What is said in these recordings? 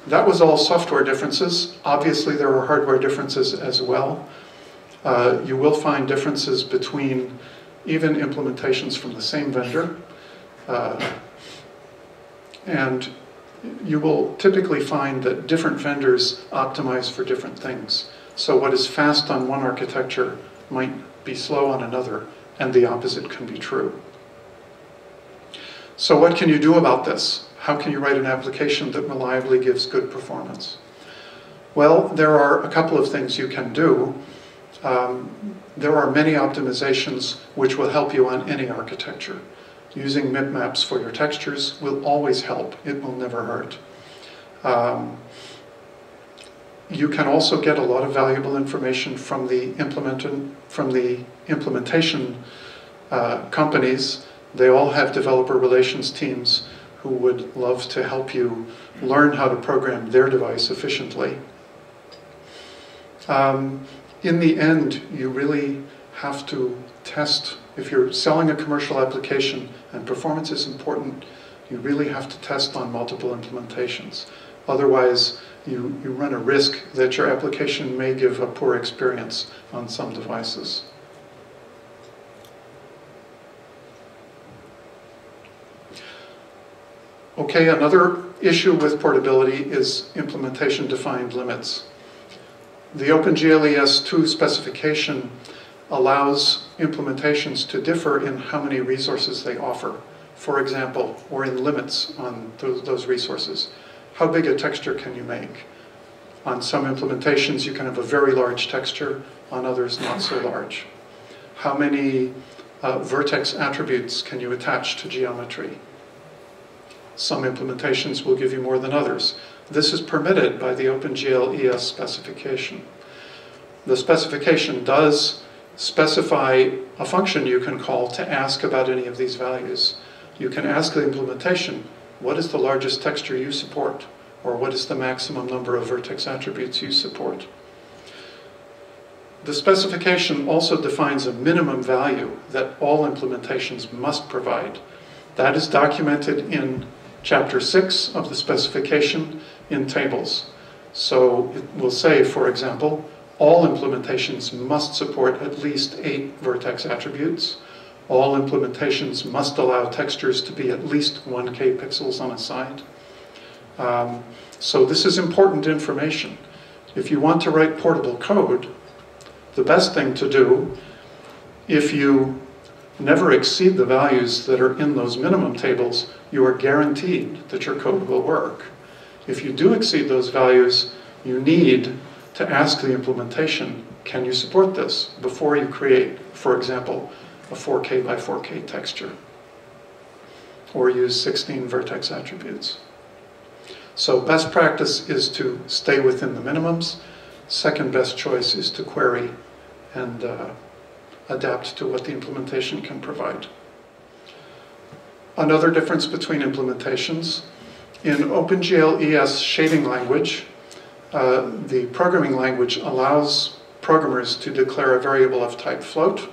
That was all software differences. Obviously, there were hardware differences as well. You will find differences between even implementations from the same vendor. And you will typically find that different vendors optimize for different things. So what is fast on one architecture might be slow on another, and the opposite can be true. So what can you do about this? How can you write an application that reliably gives good performance? Well, there are a couple of things you can do. There are many optimizations which will help you on any architecture. Using MIP maps for your textures will always help. It will never hurt. You can also get a lot of valuable information from the implementation companies. They all have developer relations teams who would love to help you learn how to program their device efficiently. In the end, you really have to test. If you're selling a commercial application and performance is important, you really have to test on multiple implementations. Otherwise, you run a risk that your application may give a poor experience on some devices. Okay, another issue with portability is implementation-defined limits. The OpenGL ES2 specification allows implementations to differ in how many resources they offer, for example, or in limits on those resources. How big a texture can you make? On some implementations, you can have a very large texture, on others, not so large. How many vertex attributes can you attach to geometry? Some implementations will give you more than others. This is permitted by the OpenGL ES specification. The specification does specify a function you can call to ask about any of these values. You can ask the implementation, what is the largest texture you support? Or what is the maximum number of vertex attributes you support? The specification also defines a minimum value that all implementations must provide. That is documented in Chapter 6 of the specification in tables. So it will say, for example, all implementations must support at least 8 vertex attributes. All implementations must allow textures to be at least 1K pixels on a side. So this is important information. If you want to write portable code, the best thing to do, if you never exceed the values that are in those minimum tables, you are guaranteed that your code will work. If you do exceed those values, you need to ask the implementation, can you support this before you create, for example, a 4K by 4K texture, or use 16 vertex attributes. So best practice is to stay within the minimums. Second best choice is to query and adapt to what the implementation can provide. Another difference between implementations, in OpenGL ES shading language, the programming language allows programmers to declare a variable of type float,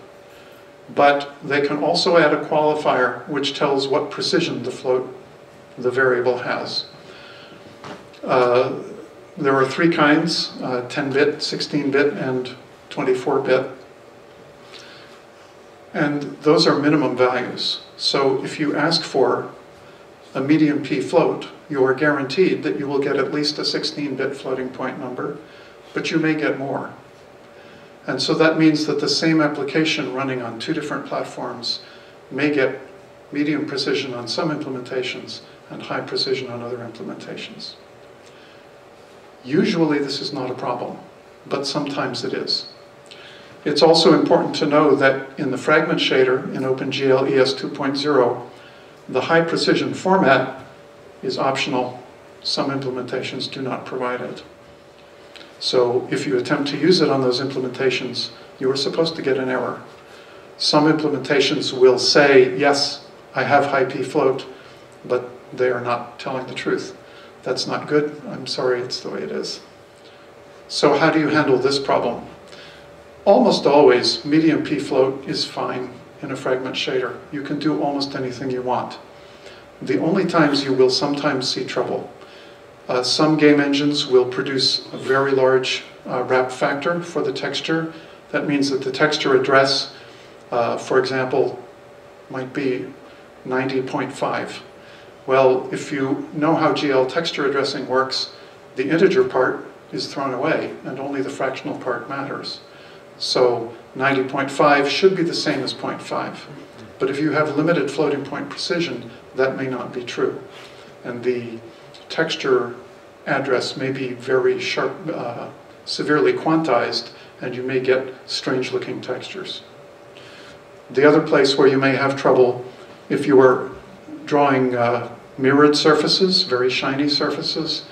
but they can also add a qualifier which tells what precision the variable has. There are 3 kinds, 10-bit, 16-bit, and 24-bit. And those are minimum values. So if you ask for a medium P float, you are guaranteed that you will get at least a 16-bit floating point number, but you may get more. And so that means that the same application running on 2 different platforms may get medium precision on some implementations and high precision on other implementations. Usually this is not a problem, but sometimes it is. It's also important to know that in the fragment shader in OpenGL ES 2.0, the high precision format is optional. Some implementations do not provide it. So if you attempt to use it on those implementations, you are supposed to get an error. Some implementations will say, yes, I have high P float, but they are not telling the truth. That's not good. I'm sorry, it's the way it is. So how do you handle this problem? Almost always, medium P float is fine in a fragment shader. You can do almost anything you want. The only times you will sometimes see trouble Some game engines will produce a very large wrap factor for the texture. That means that the texture address, for example, might be 90.5. Well, if you know how GL texture addressing works, the integer part is thrown away and only the fractional part matters. So 90.5 should be the same as 0.5. But if you have limited floating point precision, that may not be true. And the texture address may be very sharp, severely quantized, and you may get strange looking textures. The other place where you may have trouble, if you are drawing mirrored surfaces, very shiny surfaces,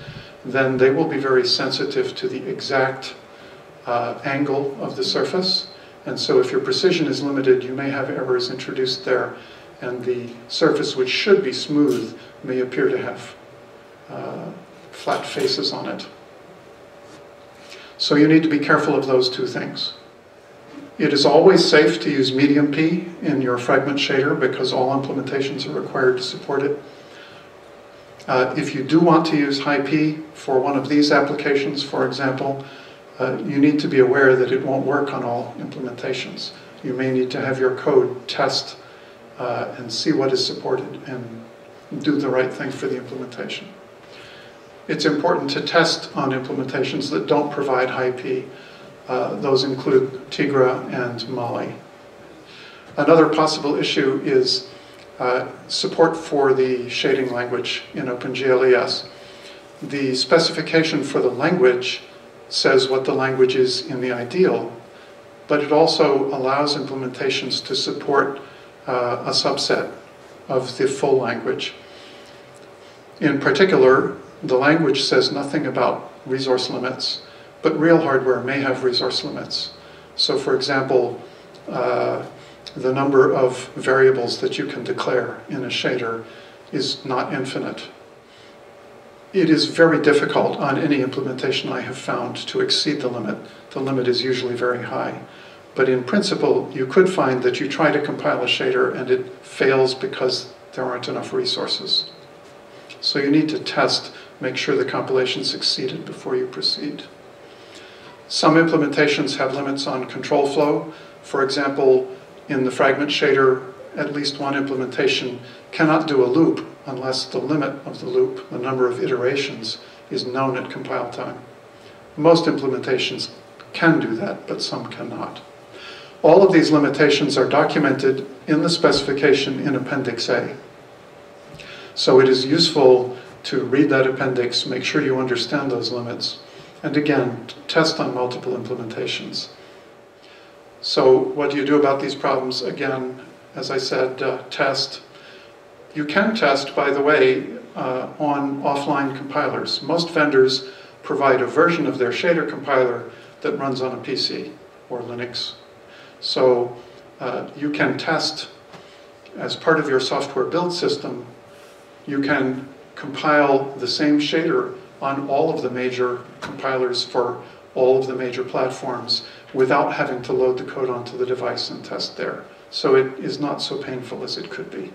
then they will be very sensitive to the exact angle of the surface. And so if your precision is limited, you may have errors introduced there, and the surface, which should be smooth, may appear to have flat faces on it. So you need to be careful of those two things. It is always safe to use medium P in your fragment shader because all implementations are required to support it. If you do want to use high P for one of these applications, for example, you need to be aware that it won't work on all implementations. You may need to have your code test and see what is supported and do the right thing for the implementation. It's important to test on implementations that don't provide high P. Those include Tigra and Mali. Another possible issue is support for the shading language in OpenGL ES. The specification for the language says what the language is in the ideal, but it also allows implementations to support a subset of the full language. In particular, the language says nothing about resource limits, but real hardware may have resource limits. So for example, the number of variables that you can declare in a shader is not infinite. It is very difficult on any implementation I have found to exceed the limit. The limit is usually very high. But in principle, you could find that you try to compile a shader and it fails because there aren't enough resources. So you need to test, make sure the compilation succeeded before you proceed. Some implementations have limits on control flow. For example, in the fragment shader, at least one implementation cannot do a loop unless the limit of the loop, the number of iterations, is known at compile time. Most implementations can do that, but some cannot. All of these limitations are documented in the specification in Appendix A. So it is useful to read that appendix, make sure you understand those limits, and again, test on multiple implementations. So what do you do about these problems? Again, as I said, test. You can test, by the way, on offline compilers. Most vendors provide a version of their shader compiler that runs on a PC or Linux. So you can test as part of your software build system. You can compile the same shader on all of the major compilers for all of the major platforms without having to load the code onto the device and test there. So it is not so painful as it could be.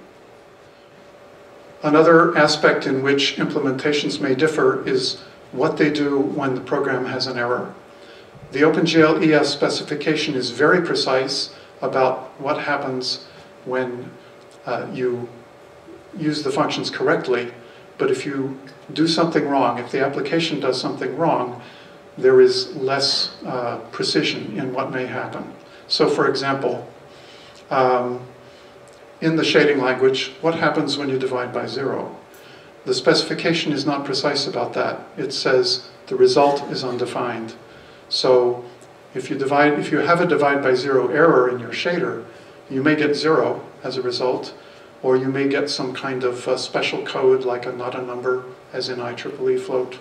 Another aspect in which implementations may differ is what they do when the program has an error. The OpenGL ES specification is very precise about what happens when you use the functions correctly, but if you do something wrong, if the application does something wrong, there is less precision in what may happen. So for example, in the shading language, what happens when you divide by 0? The specification is not precise about that. It says the result is undefined. So if you have a divide by 0 error in your shader, you may get 0 as a result, or you may get some kind of special code like a not a number, as in IEEE float.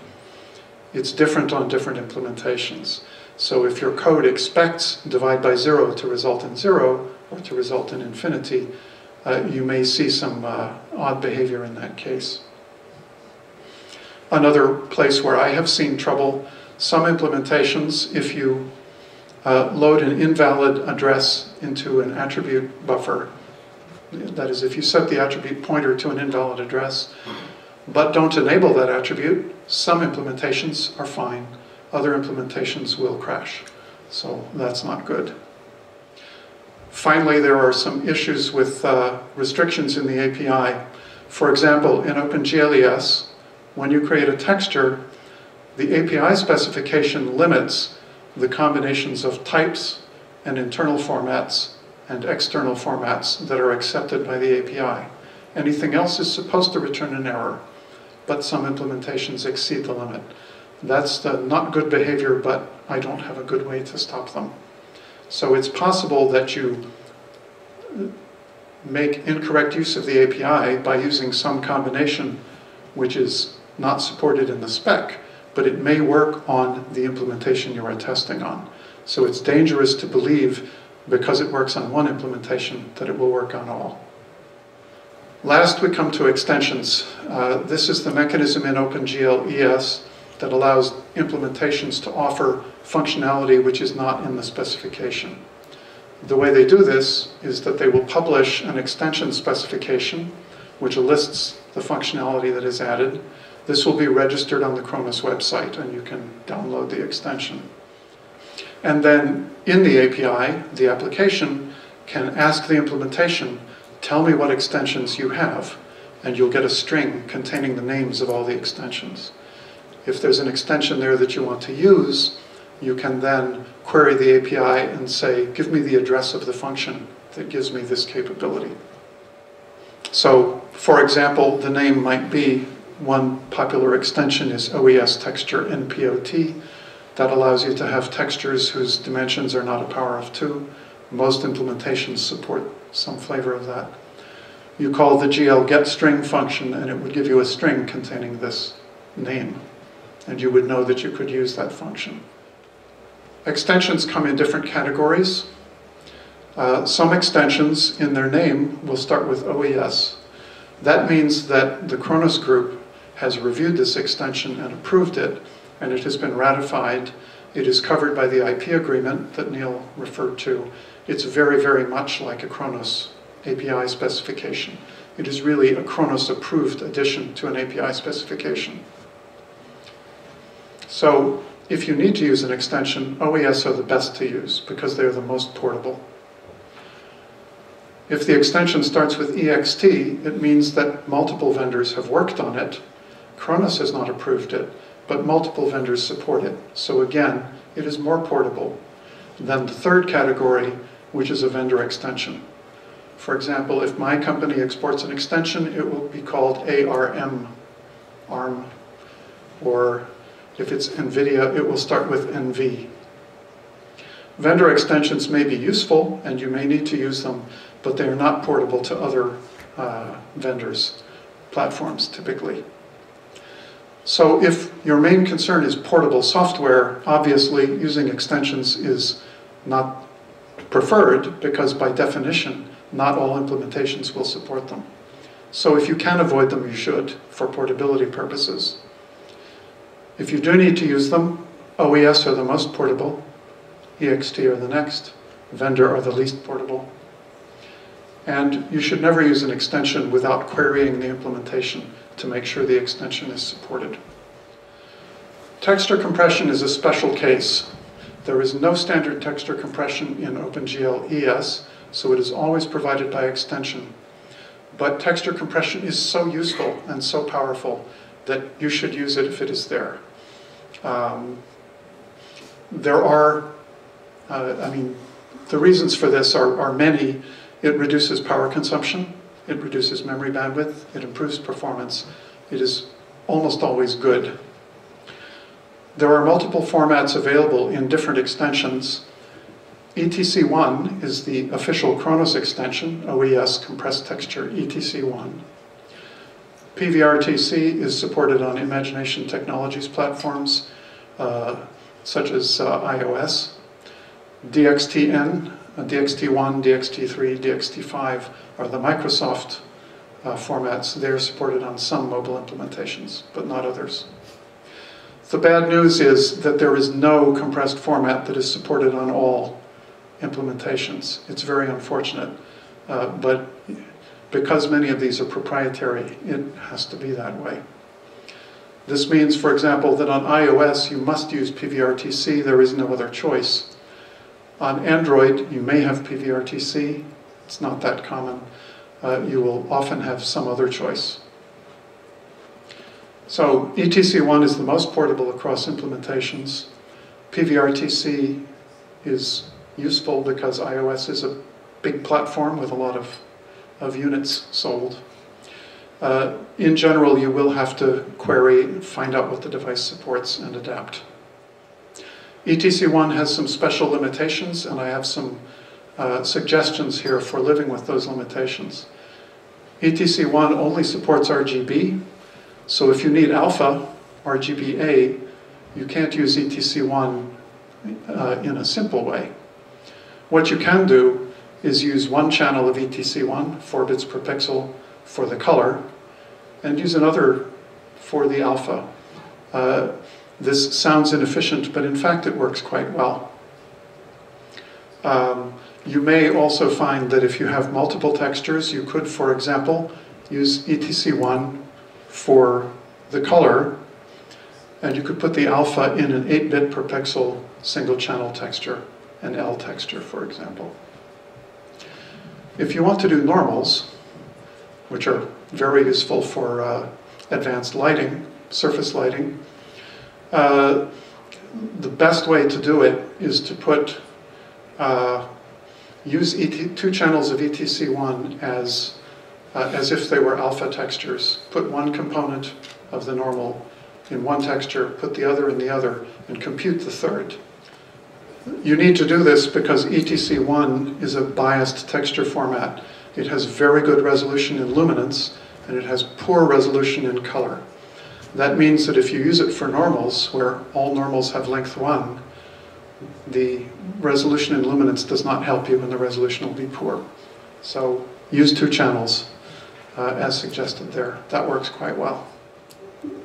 It's different on different implementations. So if your code expects divide by 0 to result in 0, or to result in infinity, you may see some odd behavior in that case. Another place where I have seen trouble, some implementations, if you load an invalid address into an attribute buffer, that is, if you set the attribute pointer to an invalid address, but don't enable that attribute, some implementations are fine, other implementations will crash. So that's not good. Finally, there are some issues with restrictions in the API. For example, in OpenGL ES, when you create a texture, the API specification limits the combinations of types and internal formats and external formats that are accepted by the API. Anything else is supposed to return an error, but some implementations exceed the limit. That's the not good behavior, but I don't have a good way to stop them. So it's possible that you make incorrect use of the API by using some combination which is not supported in the spec, but it may work on the implementation you are testing on. So it's dangerous to believe, because it works on one implementation, that it will work on all. Last, we come to extensions. This is the mechanism in OpenGL ES that allows implementations to offer functionality which is not in the specification. The way they do this is that they will publish an extension specification which lists the functionality that is added. This will be registered on the Khronos website, and you can download the extension. And then in the API, the application can ask the implementation, tell me what extensions you have, and you'll get a string containing the names of all the extensions. If there's an extension there that you want to use, you can then query the API and say, give me the address of the function that gives me this capability. So, for example, the name might be, one popular extension is OES texture NPOT. That allows you to have textures whose dimensions are not a power of 2. Most implementations support some flavor of that. You call the GL getString function, and it would give you a string containing this name, and you would know that you could use that function. Extensions come in different categories. Some extensions in their name will start with OES. That means that the Khronos Group has reviewed this extension and approved it, and it has been ratified. It is covered by the IP agreement that Neil referred to. It's very, very much like a Khronos API specification. It is really a Khronos approved addition to an API specification. So if you need to use an extension, OES are the best to use because they're the most portable. If the extension starts with EXT, it means that multiple vendors have worked on it. Khronos has not approved it, but multiple vendors support it. So again, it is more portable than the third category, which is a vendor extension. For example, if my company exports an extension, it will be called ARM, or if it's NVIDIA, it will start with NV. Vendor extensions may be useful, and you may need to use them, but they are not portable to other vendors' platforms, typically. So if your main concern is portable software, obviously using extensions is not preferred, because by definition, not all implementations will support them. So if you can avoid them, you should, for portability purposes. If you do need to use them, OES are the most portable, EXT are the next, vendor are the least portable. And you should never use an extension without querying the implementation to make sure the extension is supported. Texture compression is a special case. There is no standard texture compression in OpenGL ES, so it is always provided by extension. But texture compression is so useful and so powerful that you should use it if it is there. The reasons for this are many. It reduces power consumption, it reduces memory bandwidth, it improves performance. It is almost always good. There are multiple formats available in different extensions. ETC1 is the official Khronos extension, OES compressed texture ETC1. PVRTC is supported on Imagination Technologies platforms, such as iOS. DXTN, DXT1, DXT3, DXT5 are the Microsoft formats. They're supported on some mobile implementations, but not others. The bad news is that there is no compressed format that is supported on all implementations. It's very unfortunate, but because many of these are proprietary, it has to be that way. This means, for example, that on iOS you must use PVRTC, there is no other choice. On Android you may have PVRTC, it's not that common. You will often have some other choice. So ETC1 is the most portable across implementations. PVRTC is useful because iOS is a big platform with a lot of units sold. In general, you will have to query, find out what the device supports, and adapt. ETC1 has some special limitations, and I have some suggestions here for living with those limitations. ETC1 only supports RGB, so if you need alpha, RGBA, you can't use ETC1 in a simple way. What you can do is use one channel of ETC1, 4 bits per pixel, for the color, and use another for the alpha. This sounds inefficient, but in fact it works quite well. You may also find that if you have multiple textures, you could, for example, use ETC1 for the color, and you could put the alpha in an 8-bit per pixel single channel texture, an L texture, for example. If you want to do normals, which are very useful for advanced lighting, surface lighting, the best way to do it is to put use two channels of ETC1 as if they were alpha textures. Put one component of the normal in one texture, put the other in the other, and compute the third. You need to do this because ETC1 is a biased texture format. It has very good resolution in luminance, and it has poor resolution in color. That means that if you use it for normals, where all normals have length 1, the resolution in luminance does not help you, and the resolution will be poor. So use two channels as suggested there. That works quite well.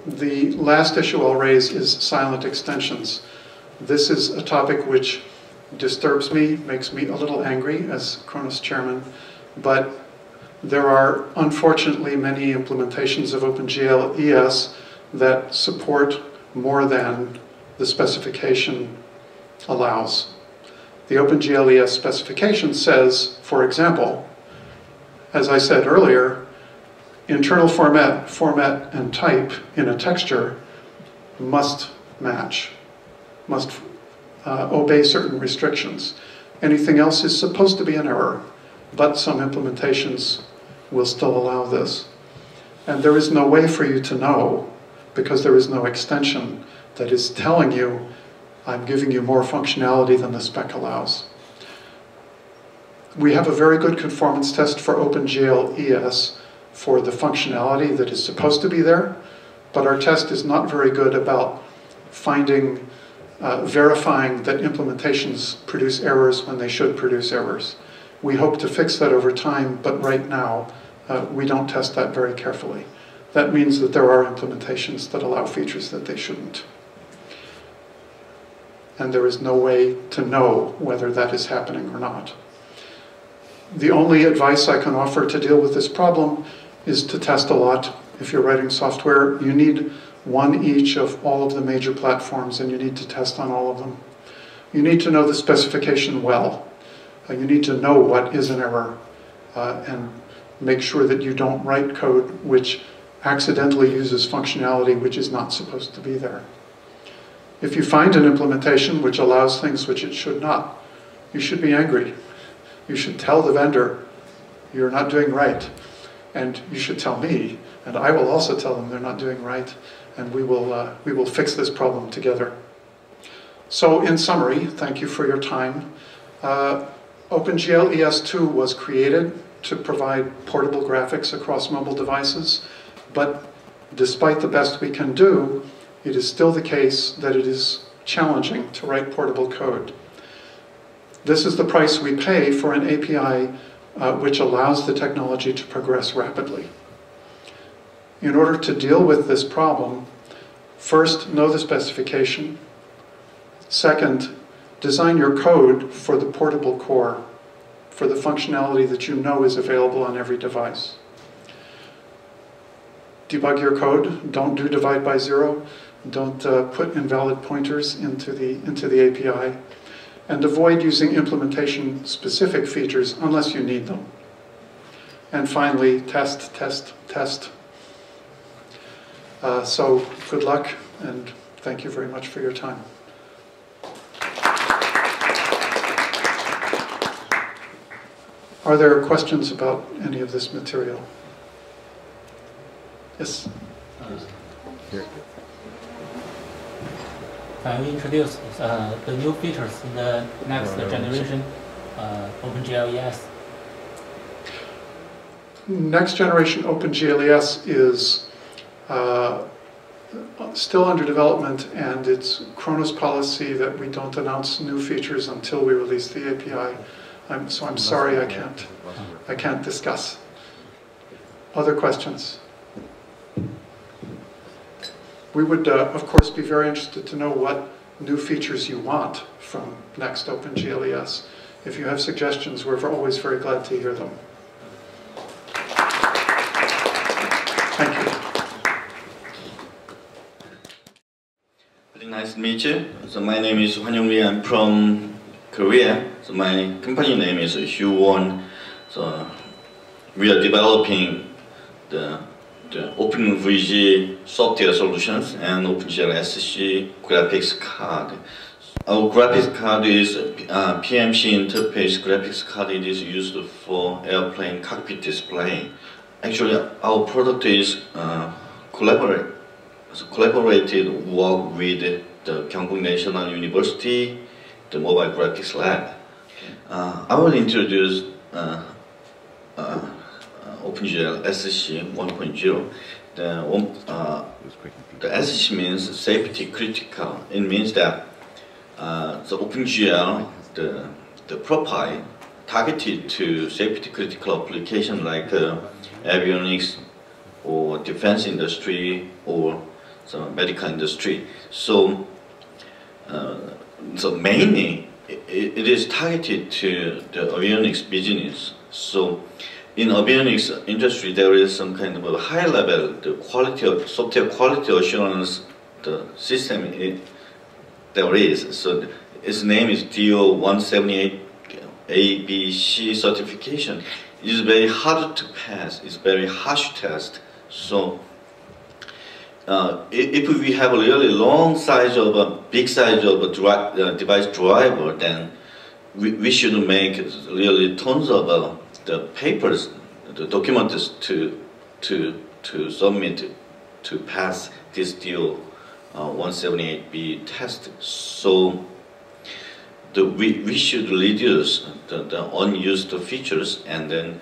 The last issue I'll raise is silent extensions. This is a topic which disturbs me, makes me a little angry as Khronos chairman, but there are unfortunately many implementations of OpenGL ES that support more than the specification allows. The OpenGL ES specification says, for example, as I said earlier, internal format and type in a texture must match, must obey certain restrictions. Anything else is supposed to be an error, but some implementations will still allow this. And there is no way for you to know, because there is no extension that is telling you, I'm giving you more functionality than the spec allows. We have a very good conformance test for OpenGL ES for the functionality that is supposed to be there, but our test is not very good about finding, verifying that implementations produce errors when they should produce errors. We hope to fix that over time, but right now we don't test that very carefully. That means that there are implementations that allow features that they shouldn't. And there is no way to know whether that is happening or not. The only advice I can offer to deal with this problem is to test a lot. If you're writing software, you need one each of all of the major platforms, and you need to test on all of them. You need to know the specification well. You need to know what is an error, and make sure that you don't write code which accidentally uses functionality which is not supposed to be there. If you find an implementation which allows things which it should not, you should be angry. You should tell the vendor, you're not doing right. And you should tell me, and I will also tell them they're not doing right, and we will fix this problem together. So in summary, thank you for your time. OpenGL ES2 was created to provide portable graphics across mobile devices, but despite the best we can do, it is still the case that it is challenging to write portable code. This is the price we pay for an API which allows the technology to progress rapidly. In order to deal with this problem, first, know the specification. Second, design your code for the portable core, for the functionality that you know is available on every device. debug your code. Don't do divide by zero. Don't put invalid pointers into the API. And avoid using implementation-specific features unless you need them. And finally, test, test, test. So good luck, and thank you very much for your time. Are there questions about any of this material? Yes? Can you introduce the new features in the next generation OpenGL ES? Next generation OpenGL ES is still under development, and it's Khronos policy that we don't announce new features until we release the API. So I'm sorry I can't discuss. Other questions? We would, of course, be very interested to know what new features you want from next OpenGL ES. If you have suggestions, we're always very glad to hear them. Thank you. Very nice to meet you. So my name is Hwanyong. I'm from Korea. So my company name is Hwanyong. So we are developing the OpenVG software solutions and OpenGL SC graphics card. Our graphics card is PMC interface graphics card. It is used for airplane cockpit display. Actually, our product is collaborated work with the Gyeongbuk National University, the Mobile Graphics Lab. I will introduce OpenGL SC 1.0. The SC means safety critical. It means that the OpenGL, the profile targeted to safety critical application like avionics or defense industry or some medical industry. So, mainly it is targeted to the avionics business. So in avionics industry, there is some kind of a high level, the quality of software quality assurance, the system there is. So its name is DO 178 ABC certification. It is very hard to pass. It's very harsh test. So if we have a really long size of a big size of a device driver, then we should make really tons of the papers, the documents to submit to pass this DO 178B test. So we should reduce the unused features, and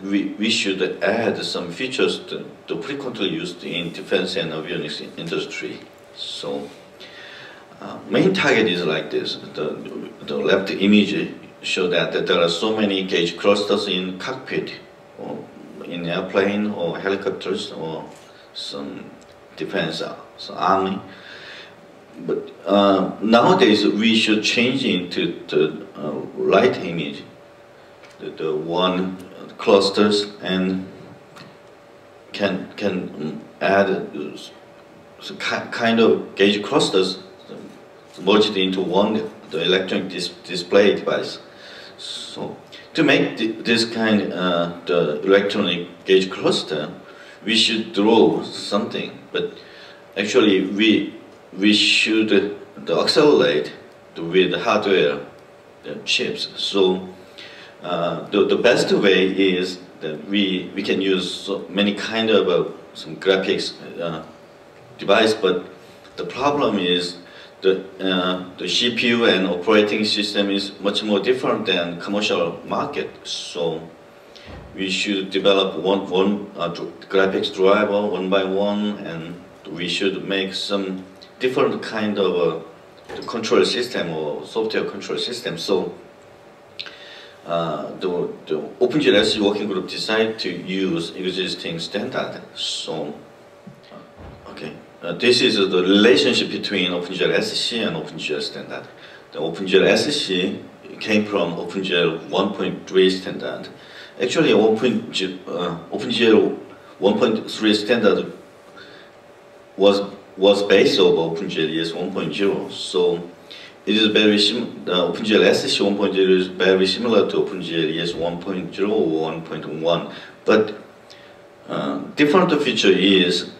we should add some features to frequently used in defense and avionics industry. So main target is like this. The left image show that there are so many gauge clusters in cockpit, or in airplane or helicopters or some defense, so army. But nowadays we should change into the right image, the one clusters, and can add kind of gauge clusters merged into one the electronic display device. So to make this kind the electronic gauge cluster, we should draw something. But actually we should accelerate with hardware chips. So the best way is that we can use so many kind of some graphics device, but the problem is the CPU and operating system is much more different than commercial market. So we should develop one graphics driver one by one, and we should make some different kind of control system or software control system. So the OpenGL SC working group decided to use existing standard. So okay, this is the relationship between OpenGL SC and OpenGL standard. The OpenGL SC came from OpenGL 1.3 standard. Actually, OpenGL 1.3 standard was based on OpenGL ES 1.0. So it is very the OpenGL SSC 1.0 is very similar to OpenGL ES 1.0 or 1.1, but different feature is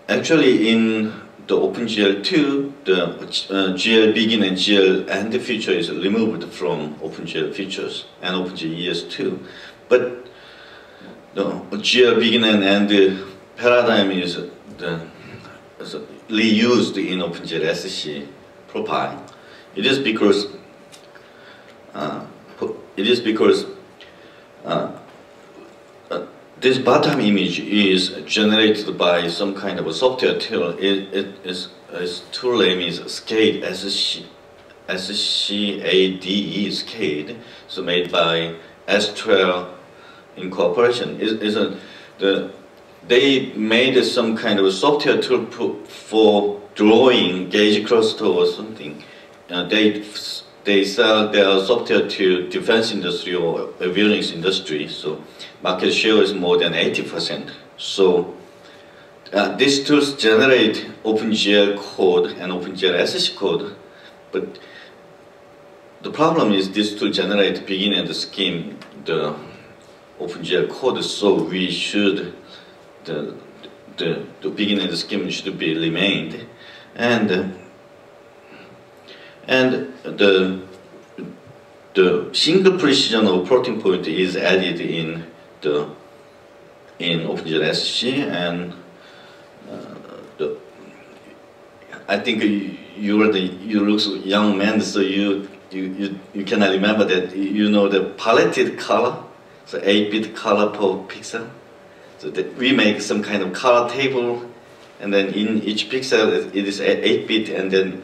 actually in the OpenGL 2, the GL begin and GL end feature is removed from OpenGL features and OpenGL ES 2, but the GL begin and end paradigm is reused in OpenGL SSC profile. It is because this bottom image is generated by some kind of a software tool. Its tool name is SCADE, SCADE, SCADE. So made by S12 Incorporation. They made some kind of a software tool for drawing gauge cluster or something. They sell their software to defense industry or avionics industry. So market share is more than 80%. So these tools generate OpenGL code and OpenGL SSC code, but the problem is this tool generate begin and scheme the OpenGL code. So we should the begin and scheme should be remained, and the single precision of floating point is added in OpenGL SSC, and I think you look so young man, so you cannot remember that. You know the paletted color, so 8-bit color per pixel. So that we make some kind of color table, and then in each pixel it is 8-bit, and then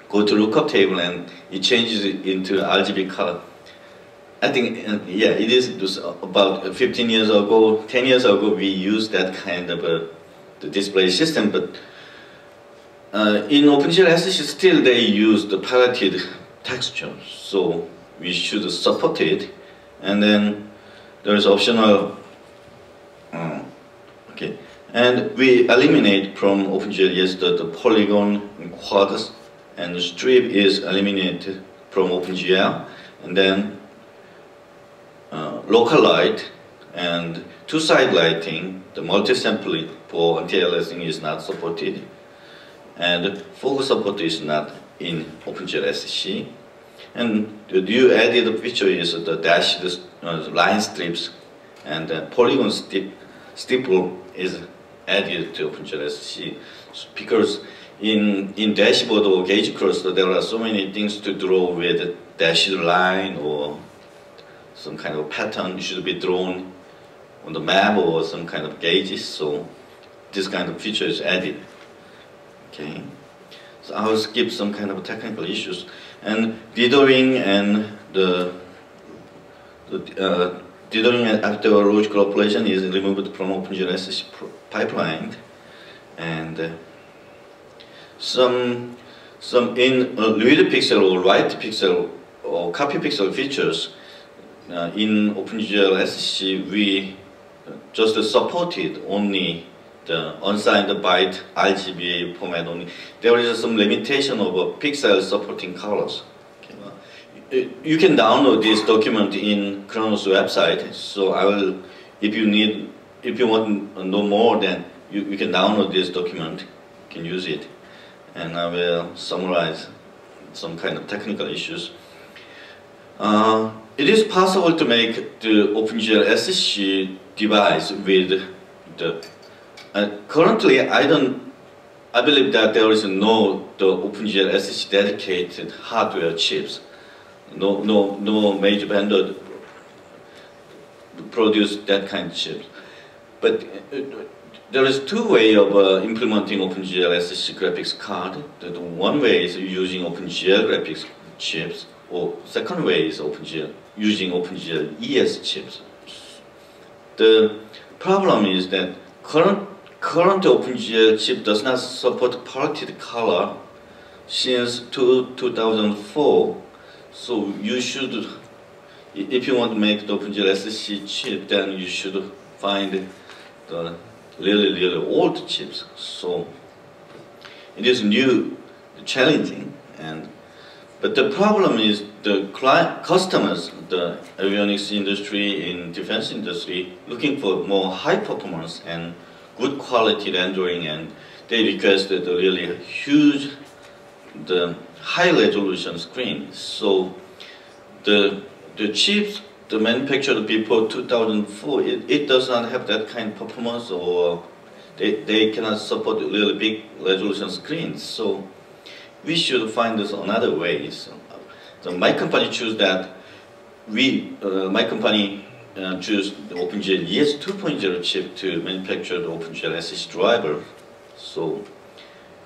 go to lookup table and it changes it into RGB color. I think, yeah, it is about 15 years ago, 10 years ago, we used that kind of the display system, but in OpenGL SSC still they use the paletted texture, so we should support it. And then there is optional, okay, and we eliminate from OpenGL ES the polygon and quadrs, and the strip is eliminated from OpenGL, and then local light and two-side lighting, the multi-sampling for anti-aliasing is not supported, and focus support is not in OpenGL SSC. And the new added feature is the dashed line strips, and the polygon stipple is added to OpenGL SSC, because in dashboard or gauge cluster there are so many things to draw with dashed line or some kind of pattern should be drawn on the map or some kind of gauges, so this kind of feature is added. Okay, so I will skip some kind of technical issues, and dithering and the dithering after logical operation is removed from OpenGL SSC pipeline, and some in read pixel or write pixel or copy pixel features in OpenGL SSC we just supported only the unsigned byte RGBA format only. There is some limitation of pixel supporting colors. Okay. You can download this document in Khronos website. So I will, if you want to know more, then you can download this document, you can use it, and I will summarize some kind of technical issues. It is possible to make the OpenGL SSC device with the. Currently, I believe that there is no the OpenGL SSC dedicated hardware chips. No major vendor produce that kind of chips. But there is two ways of implementing OpenGL SSC graphics card. The one way is using OpenGL graphics chips, or second way is using OpenGL ES chips. The problem is that current OpenGL chip does not support paletted color since 2004. So you should, if you want to make the OpenGL SSC chip, then you should find the really old chips. So it is new, challenging, but the problem is the customers, the avionics industry, in defense industry, looking for more high performance and good quality rendering, and they requested a really huge, the high resolution screen. So the chips, the manufactured before 2004, it does not have that kind of performance, or they cannot support really big resolution screens. So we should find this another way. So my company choose that. My company choose the OpenGL ES 2.0 chip to manufacture the OpenGL SSH driver. So,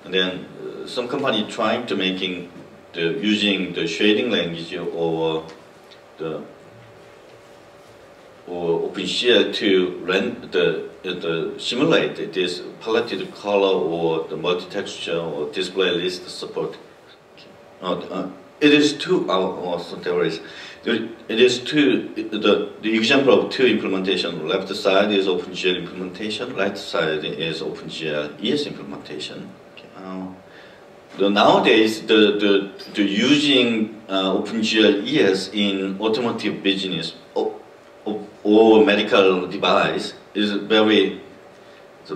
and then some company trying to making using the shading language or OpenCL to simulate this paletted color or the multi-texture or display list support. It is two. It is two. The example of two implementation. Left side is OpenGL implementation. Right side is OpenGL ES implementation. Nowadays, the using OpenGL ES in automotive business or medical device is very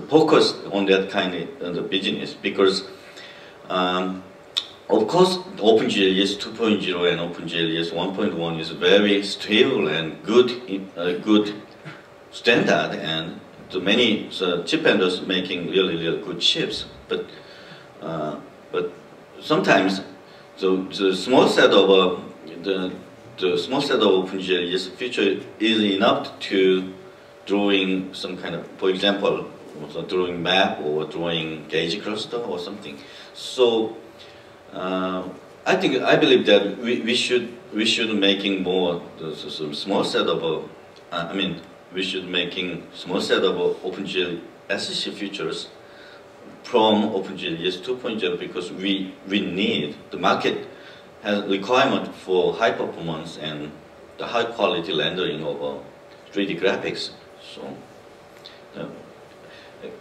focused on that kind of business, because of course OpenGL ES 2.0 and OpenGL ES 1.1 is very stable and good standard, and the many chip vendors making really good chips, but sometimes the small set of the small set of OpenGL ES feature is enough to drawing some kind of, for example, drawing map or drawing gauge cluster or something. So I believe that we should making more some small set of we should making small set of OpenGL SSH features from OpenGL ES 2.0, because we need, the market has requirement for high performance and the high quality rendering of 3D graphics. So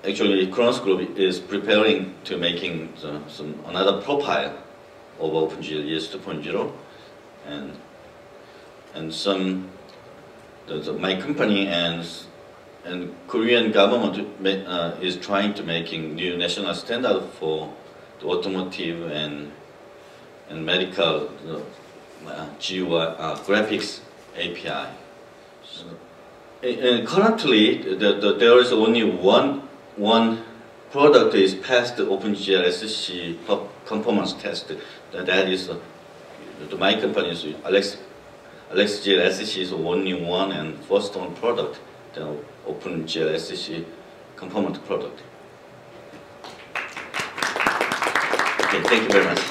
actually Khronos Group is preparing to making another profile of OpenGL ES 2.0, and my company and Korean government is trying to making new national standard for the automotive and medical graphics API. So, and currently, there is only one product is passed the OpenGL SSH performance test. That is my company's AlexGL SSH is only one and first one product. The OpenGL SSH component product. Okay, thank you very much.